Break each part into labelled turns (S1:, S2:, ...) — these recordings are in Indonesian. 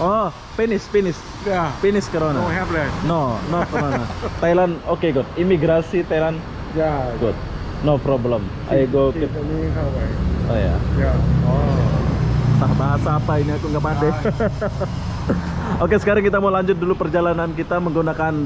S1: Oh, finish.
S2: Yeah.
S1: Finish corona.
S2: No have left.
S1: No corona. Thailand, okay, good. Imigrasi Thailand,
S2: Yeah.
S1: good. No problem. I go ke...
S2: Ini Hawaii.
S1: Oh ya.
S2: Yeah. Oh.
S1: Bahasa apa ini aku nggak pandai. Oke, sekarang kita mau lanjut dulu perjalanan kita menggunakan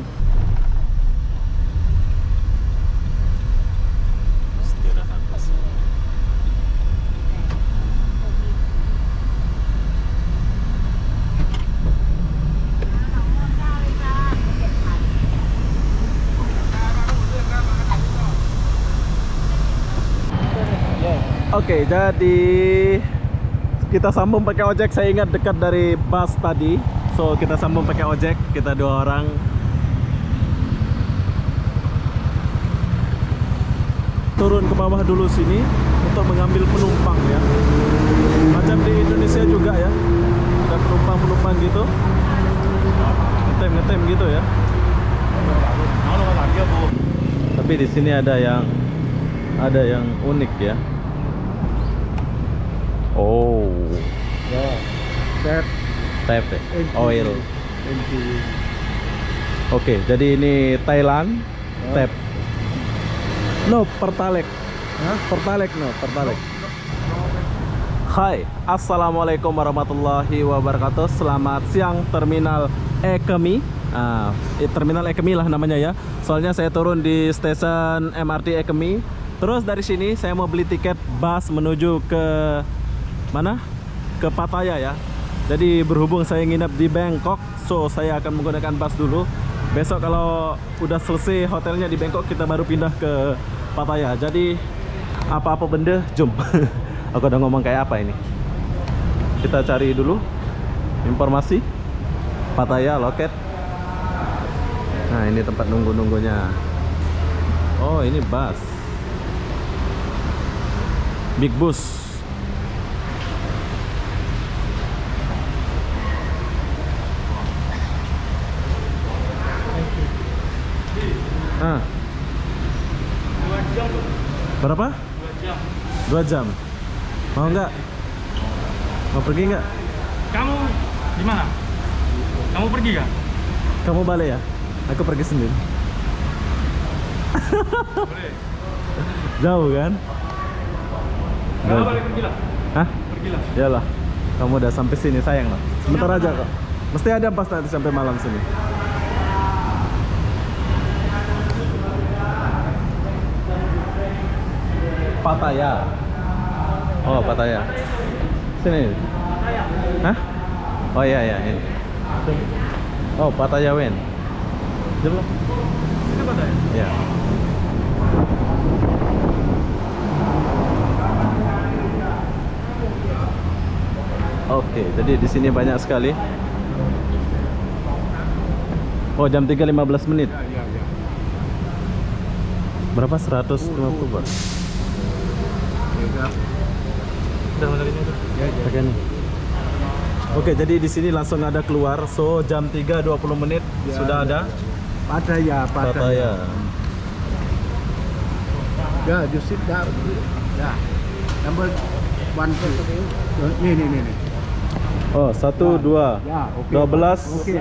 S1: Oke, jadi kita sambung pakai ojek. Saya ingat dekat dari bus tadi, so kita sambung pakai ojek. Kita 2 orang. Turun ke bawah dulu sini untuk mengambil penumpang ya. Macam di Indonesia juga ya, ada penumpang gitu, ngetem gitu ya. Tapi di sini ada yang unik ya. Oh,
S2: Yeah. That
S1: tap ya? Oil.
S2: NGV.
S1: Oke, jadi ini Thailand
S2: Yeah.
S1: tap. No, Pertalite.
S2: Hah?
S1: Pertalite. Hai, assalamualaikum warahmatullahi wabarakatuh. Selamat siang Terminal Ekemi. Terminal Ekemi lah namanya ya. Soalnya saya turun di stasiun MRT Ekemi. Terus dari sini saya mau beli tiket bus menuju ke mana? Ke Pattaya ya. Jadi berhubung saya nginep di Bangkok, so saya akan menggunakan bus dulu. Besok kalau udah selesai hotelnya di Bangkok, kita baru pindah ke Pattaya. Jadi apa-apa benda, jom. Aku udah ngomong kayak apa ini. Kita cari dulu informasi Pattaya loket. Nah, ini tempat nunggu-nunggunya. Oh, ini bus. Big bus. Ah.
S3: 2 jam.
S1: Berapa?
S3: 2 jam.
S1: 2 jam. Mau nggak? Mau pergi nggak?
S3: Kamu di mana? Kamu pergi gak?
S1: Kamu balik ya? Aku pergi sendiri.
S3: Boleh.
S1: Jauh kan?
S3: Kalau balik pergilah.
S1: Hah?
S3: Pergilah.
S1: Iyalah. Kamu udah sampai sini, sayang lah. Sebentar aja kok. Mesti ada pas nanti sampai malam sini. Pattaya. Oh, Pattaya. Sini. Hah? Oh iya ini. Oh, Pattaya Wen. Jom lah.
S3: Itu Pattaya.
S1: Ya. Oke, jadi di sini banyak sekali. Oh, jam 3.15 menit.
S2: Ya.
S1: Berapa? 150 baht.
S3: Udah menerima itu.
S1: Pakai nih. Oke, jadi di sini langsung ada keluar. So, jam 3.20 menit
S2: Ya,
S1: sudah ada
S2: Pattaya.
S1: Pattaya.
S2: Yeah, you sit down. Yeah. Number 1, 2. Nih.
S1: Oh, 1, 2,
S2: Ya, oke.
S1: 12.
S2: Oke.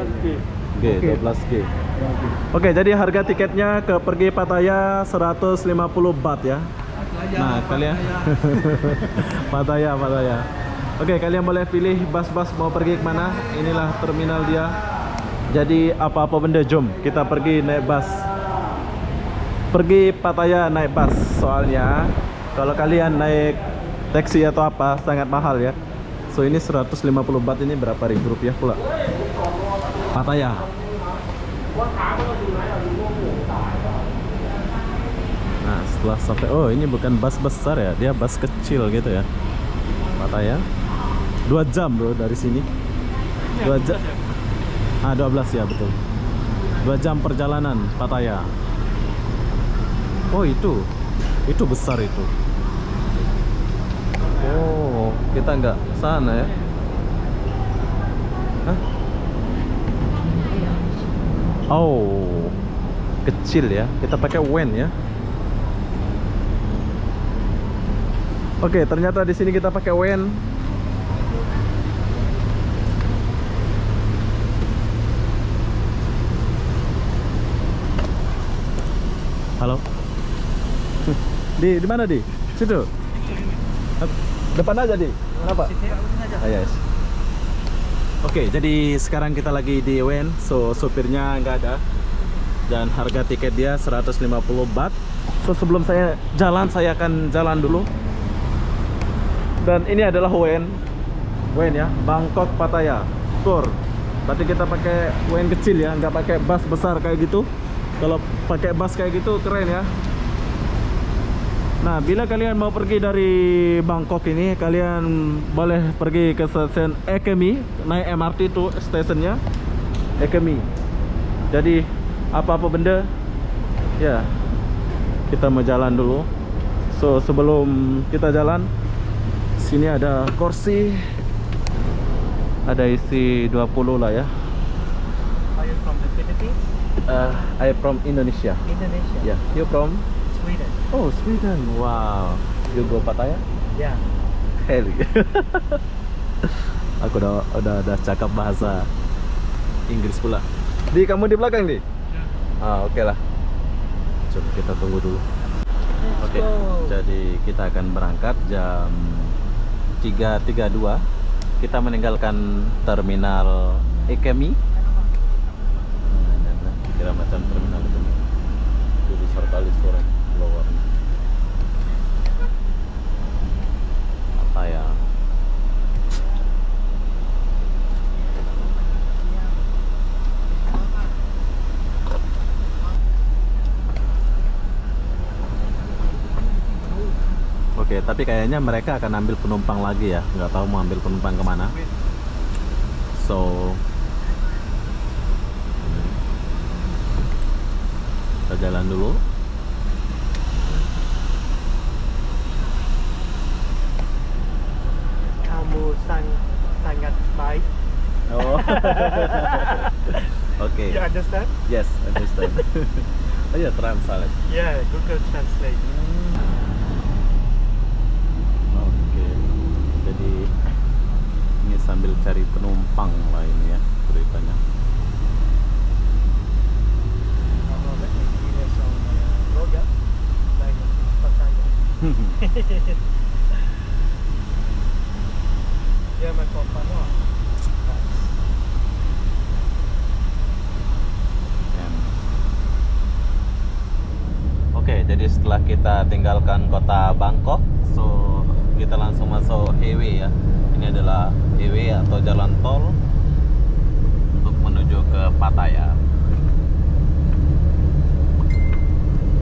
S1: G,
S2: Oke.
S1: 12G.
S2: Ya, oke.
S1: Oke, jadi harga tiketnya ke pergi Pattaya 150 baht ya. Nah, kalian Pattaya. Oke, kalian boleh pilih bus mau pergi kemana. Inilah terminal dia. Jadi apa-apa benda, jom kita pergi naik bus. Pergi Pattaya naik bus. Soalnya kalau kalian naik taksi atau apa sangat mahal ya. So ini 150 baht, ini berapa ribu rupiah pula. Pattaya. Nah, setelah sampai, oh ini bukan bus besar ya, dia bus kecil gitu ya. Pattaya 2 jam bro dari sini. 2 jam. 12 ya, betul. 2 jam perjalanan Pattaya. Oh itu besar itu. Oh, kita nggak sana ya. Hah? Oh, kecil ya. Kita pakai wen ya. Oke, ternyata di sini kita pakai wen. Di mana di? Situ. Depan aja di. Kenapa? Yes. Oke, jadi sekarang kita lagi di Wen. So sopirnya nggak ada. Dan harga tiket dia 150 baht. So sebelum saya jalan, saya akan jalan dulu. Dan ini adalah Wen ya, Bangkok Pattaya Tour. Berarti kita pakai Wen kecil ya, nggak pakai bus besar kayak gitu. Kalau pakai bus kayak gitu keren ya. Nah, bila kalian mau pergi dari Bangkok ini, kalian boleh pergi ke stasiun Ekemi, naik MRT itu stasiunnya Ekemi. Jadi apa-apa benda ya, kita mau jalan dulu. So sebelum kita jalan, sini ada kursi, ada isi 20 lah ya.
S3: Are you from the Philippines?
S1: I from Indonesia.
S3: Indonesia.
S1: Yeah, you from?
S3: Sweden.
S1: Oh, Sweden. Wow. You go Pattaya?
S3: Yeah.
S1: Heli. Aku udah cakap bahasa Inggris pula. Di kamu di belakang di? Oke lah. Coba kita tunggu dulu. Oke. Jadi kita akan berangkat jam 3.32. Kita meninggalkan terminal Ekemi. Kira macam terminal Ekemi. Itu besar kali suara keluarnya. Apa ya? Oke, tapi kayaknya mereka akan ambil penumpang lagi ya. Nggak tahu mau ambil penumpang kemana. So kita jalan dulu.
S3: Kamu sangat baik.
S1: Oh. Oke.
S3: You understand?
S1: Yes, understand. Oh ya, translate.
S3: Yeah, Google Translate.
S1: Oke. Jadi ini sambil cari penumpang lah ini ya ceritanya.
S3: Kalau ini sama Roga, lain Pattaya. Yeah, my company.
S1: Oke, jadi setelah kita tinggalkan kota Bangkok, so kita langsung masuk highway ya. Ini adalah highway atau jalan tol untuk menuju ke Pattaya.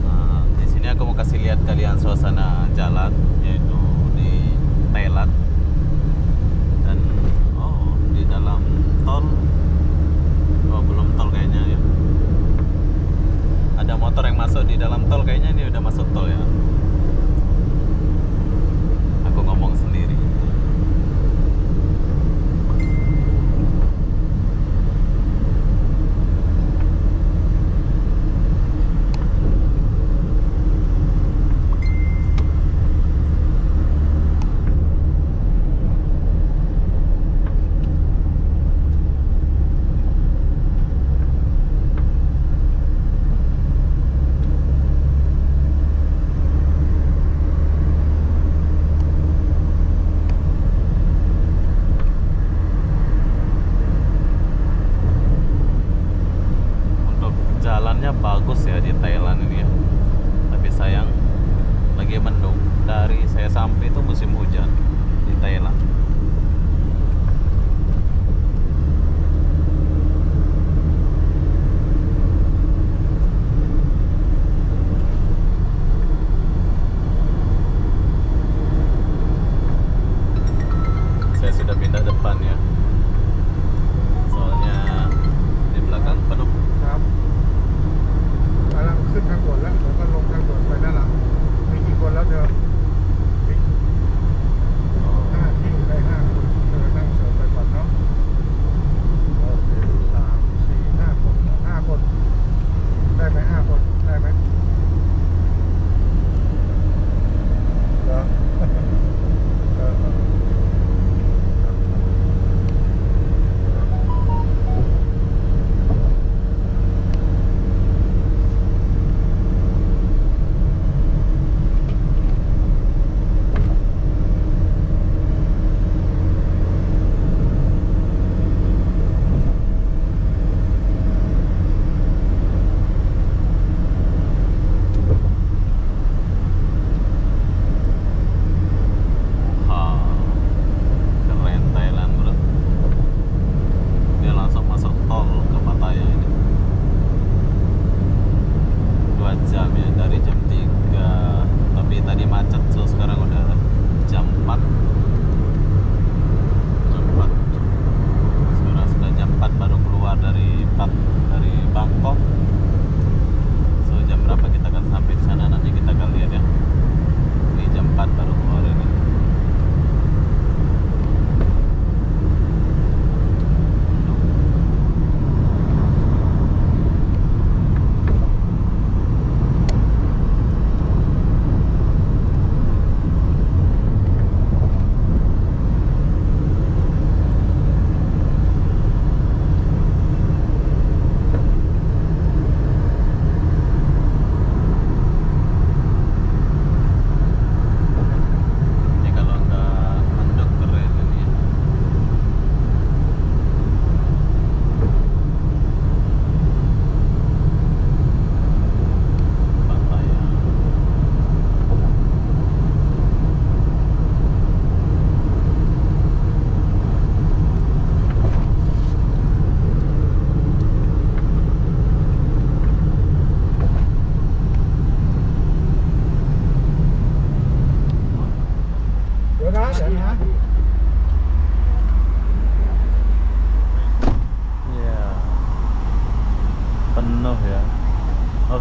S1: Nah, di sini aku mau kasih lihat kalian suasana jalan, yaitu di Thailand. Dan di dalam tol, belum tol kayaknya ya. Ada motor yang masuk di dalam tol, kayaknya ini udah masuk tol ya. Aku ngomong sendiri.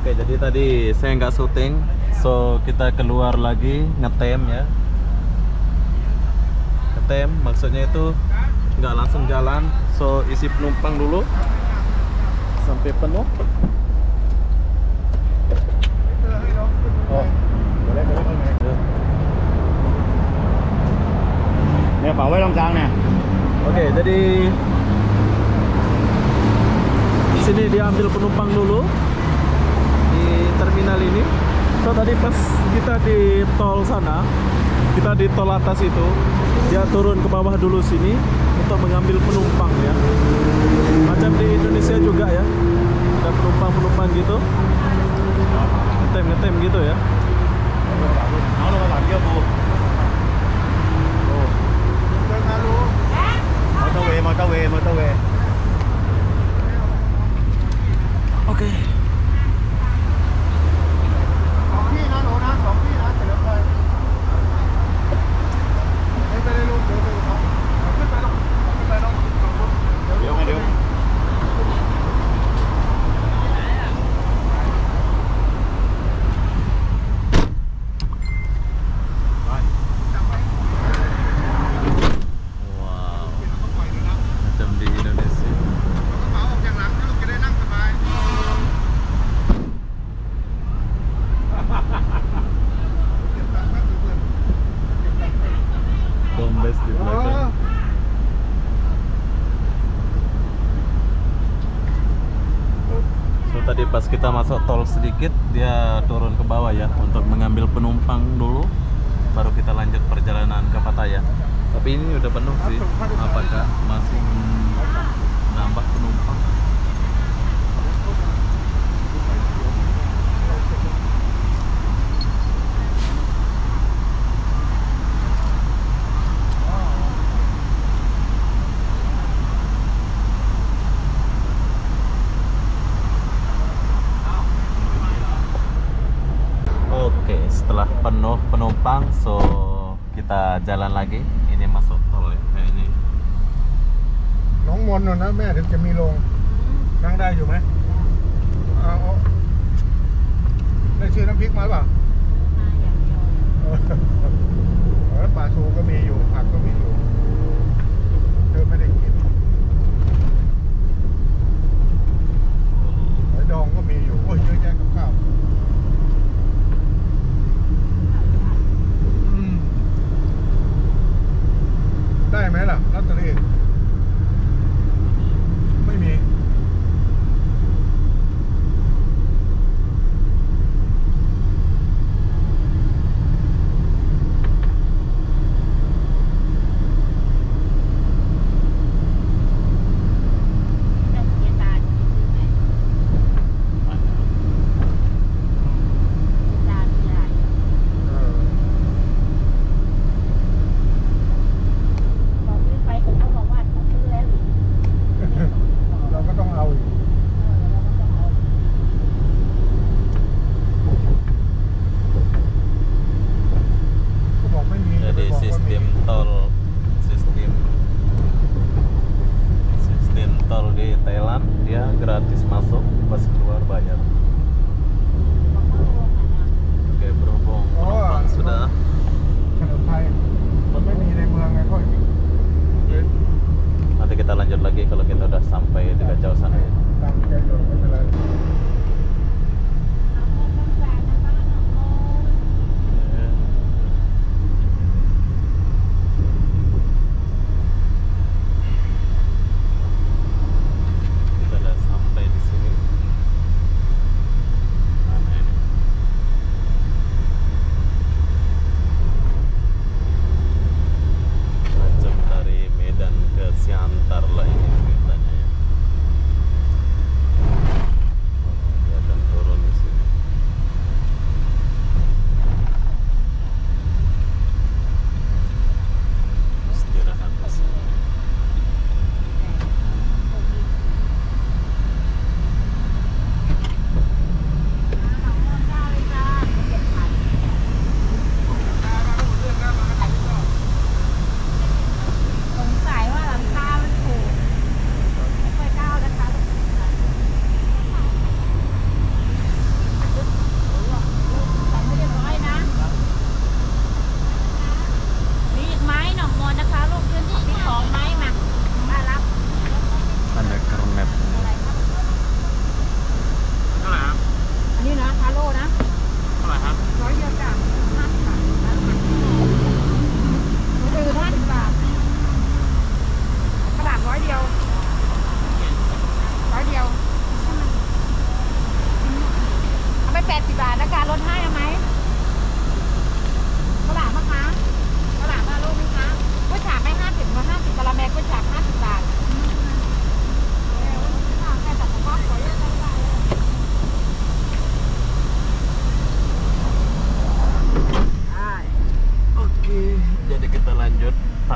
S1: Oke, jadi tadi saya nggak syuting, so kita keluar lagi ngetem ya. Ngetem maksudnya itu nggak langsung jalan, so isi penumpang dulu sampai penuh.
S2: Oh, boleh. Nè, bảo với Long Giang nè.
S1: Oke, jadi di sini diambil penumpang dulu di terminal ini. So tadi pas kita di tol sana, kita di tol atas itu, dia turun ke bawah dulu sini untuk mengambil penumpang ya. Macam di Indonesia juga ya, ada penumpang gitu, ngetem gitu ya.
S2: Nó luôn làm chưa bu. Mau tao về.
S1: Oke. Wow, macam di Indonesia. Kombes di belakang. So tadi pas kita masuk tol sedikit, dia turun ke bawah ya untuk mengambil penumpang dulu, baru kita lanjut perjalanan ke Pattaya. Tapi ini udah penuh sih. Apakah masih nambah penumpang? Oke, setelah penuh penumpang, so kita jalan lagi. Ini masuk tol ya, kayak ini.
S2: น้องมนต์นะแม่ถึงจะมีโรงนั่งได้อยู่ไหมเอาได้ชื่อน้ำพริกมาหรือเปล่าแล้วปลาทูก็มีอยู่ผักก็มีอยู่เธอไม่ได้กินหอยดองก็มีอยู่โอ้ยเยอะแยะกับข้าวได้ไหมล่ะลอตเตอรี่ไม่มี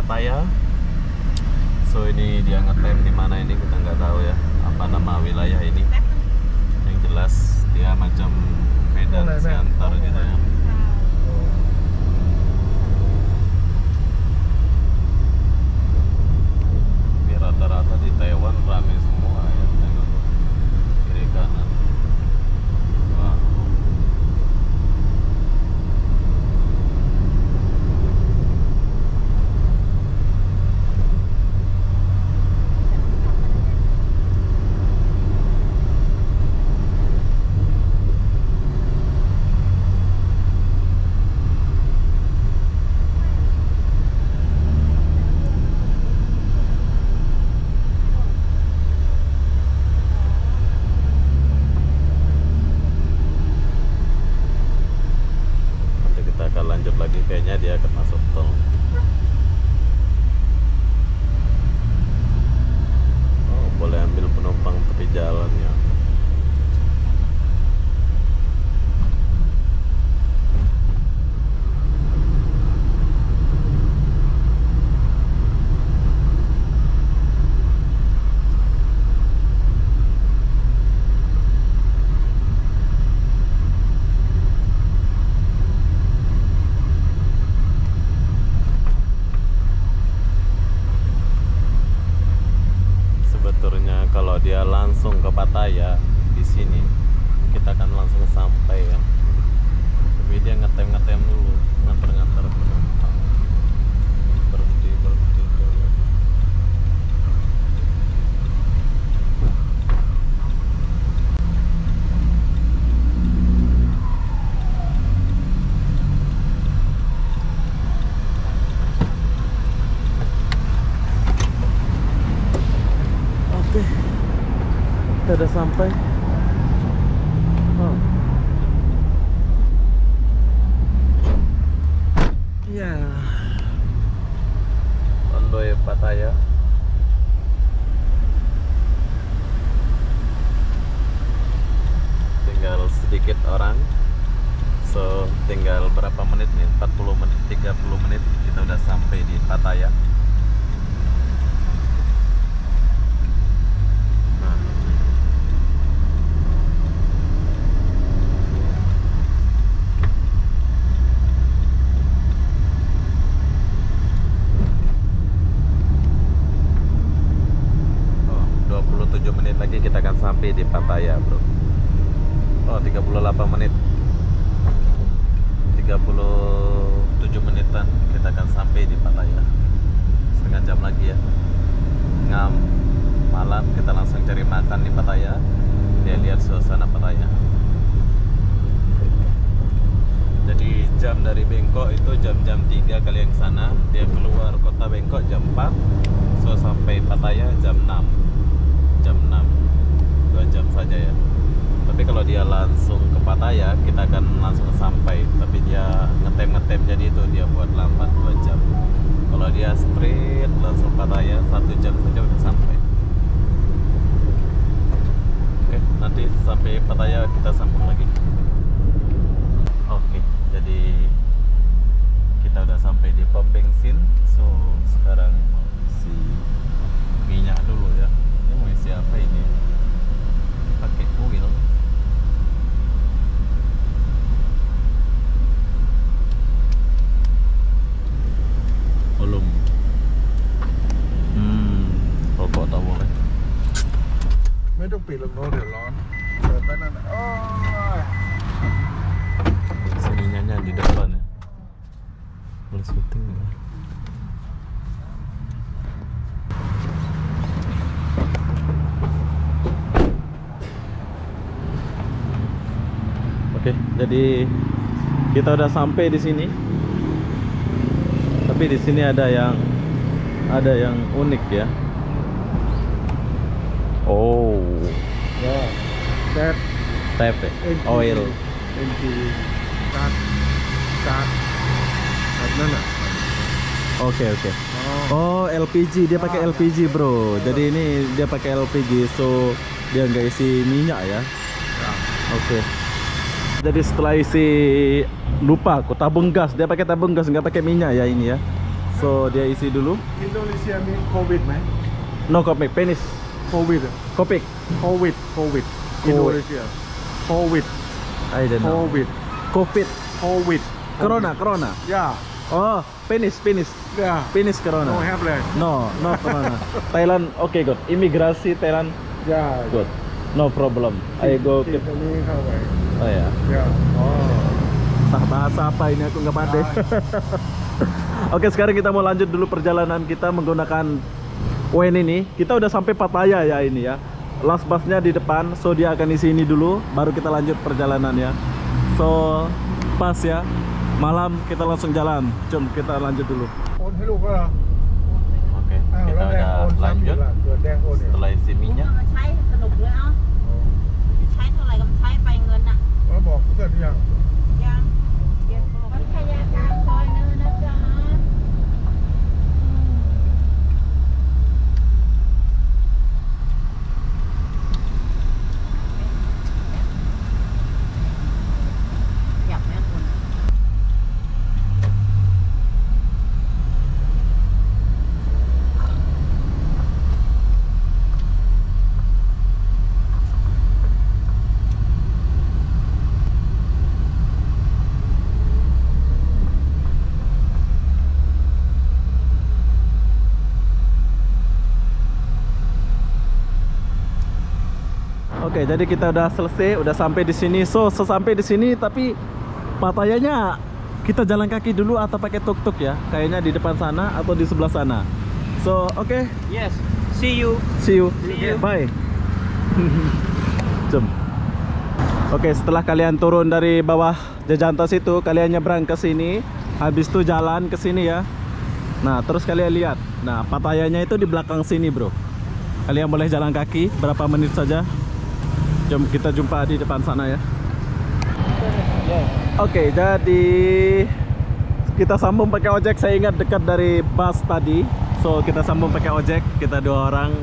S1: Pattaya. So ini dia ngetem di mana ini kita nggak tahu ya, apa nama wilayah ini. Yang jelas dia macam Medan Siantar gitu ya. Tapi rata-rata di Taiwan ramai semua ya, tengok kiri kanan. Wah. Lanjut lagi kayaknya dia akan masuk tol. Oh, boleh ambil penumpang tepi jalan ya. Kalau dia langsung ke Pattaya di sini kita akan langsung sampai ya. Tapi dia ngetem dulu, nganter penumpang. Berhenti dulu. Oke. Kita udah sampai. Oh. Ya. Ondoe Pattaya. Tinggal sedikit orang. So, tinggal berapa menit nih? 40 menit, 30 menit kita udah sampai di Pattaya. Lagi kita akan sampai di Pattaya, bro. Oh, 38 menit. 37 menitan kita akan sampai di Pattaya. Setengah jam lagi ya. Ngam malam kita langsung cari makan di Pattaya. Dia lihat suasana Pattaya. Jadi jam dari Bangkok itu jam 3 kalian ke sana. Dia keluar kota Bangkok jam 4. So sampai Pattaya jam 6. 2 jam saja ya. Tapi kalau dia langsung ke Pattaya kita akan langsung sampai. Tapi dia ngetem jadi itu dia buat lambat 2 jam. Kalau dia straight langsung Pattaya 1 jam saja udah sampai. Oke, nanti sampai Pattaya kita sambung lagi. Oke, jadi kita udah sampai di pom bensin. So sekarang mau isi minyak dulu ya. Ini mau isi apa ini? Pakai oil. Belum. Rokok tak boleh.
S2: ไม่ต้องปิดหรอกเนอะเดี๋ยวร้อนเปิดไปนั่นน่ะโอ้ย
S1: Sininya di depan ya. Boleh syuting ya. Oke, jadi kita udah sampai di sini. Tapi di sini ada yang unik ya. Oh,
S2: ya that
S1: tap ya? Oil.
S2: NG การแบบนั้นอ่ะ
S1: Oke. Oh, LPG, dia pakai LPG, bro. Jadi ini dia pakai LPG, so dia nggak isi minyak ya. Oke. Jadi setelah isi, lupa aku tabung gas, dia pakai tabung gas, nggak pakai minyak ya ini ya. So dia isi dulu.
S2: Indonesiaมีโควิดไหม
S1: No kopik, penis.
S2: โควิด
S1: Kopik.
S2: โควิดอินโดนีเซียโควิด
S1: I don't
S2: โค
S1: know.
S2: วิด
S1: Covid.
S2: โควิด
S1: Corona, corona.
S2: ย่า
S1: Oh, penis, penis.
S2: ย่า
S1: Penis
S2: โน
S1: corona.
S2: แฮปเลย
S1: No, no corona. Thailand, okay, good. Imigrasi Thailand,
S2: ย่า
S1: good. No problem. I go
S2: ติ
S1: ke...
S2: ดตรงนี้เข้าไป
S1: Oh ya.
S2: ย่าอ๋อ
S1: Entah bahasa apa ini aku nggak pandai. Oke, sekarang kita mau lanjut dulu perjalanan kita menggunakan WN ini. Kita udah sampai Pattaya ya ini ya. Last busnya di depan, so dia akan isi ini dulu, baru kita lanjut perjalanannya. So pas ya, malam kita langsung jalan. Jom kita lanjut dulu.
S2: โอนให้ลูกก็เหรอ
S1: Oke,
S2: อ้าวแล้วแดงโอนซ้ำอีกล่ะเกิดแดงโอนเนี่ย
S1: Setelah isi
S4: มึงเอามาใช้สนุกเลยเอ้าใช้เท่าไหร่ก็ใช้ไปเงินน่ะ
S2: แล้วบอกเพื่อนยัง
S4: ยังเปลี่ยนโปรวัฒยาการซอยเนินนะจ๊ะ อยากแม่คุณ
S1: Oke, jadi kita udah selesai, udah sampai di sini. So, sesampai di sini tapi Pattayanya kita jalan kaki dulu atau pakai tuk-tuk ya? Kayaknya di depan sana atau di sebelah sana. So, oke.
S3: Yes. See you.
S1: See you.
S3: See you.
S1: Bye. Jom. Oke, setelah kalian turun dari bawah Jajantos itu, kalian nyebrang ke sini, habis itu jalan ke sini ya. Nah, terus kalian lihat. Nah, Pattayanya itu di belakang sini, bro. Kalian boleh jalan kaki berapa menit saja. Jom kita jumpa di depan sana ya. Oke, jadi kita sambung pakai ojek. Saya ingat dekat dari bus tadi. So, kita sambung pakai ojek. Kita 2 orang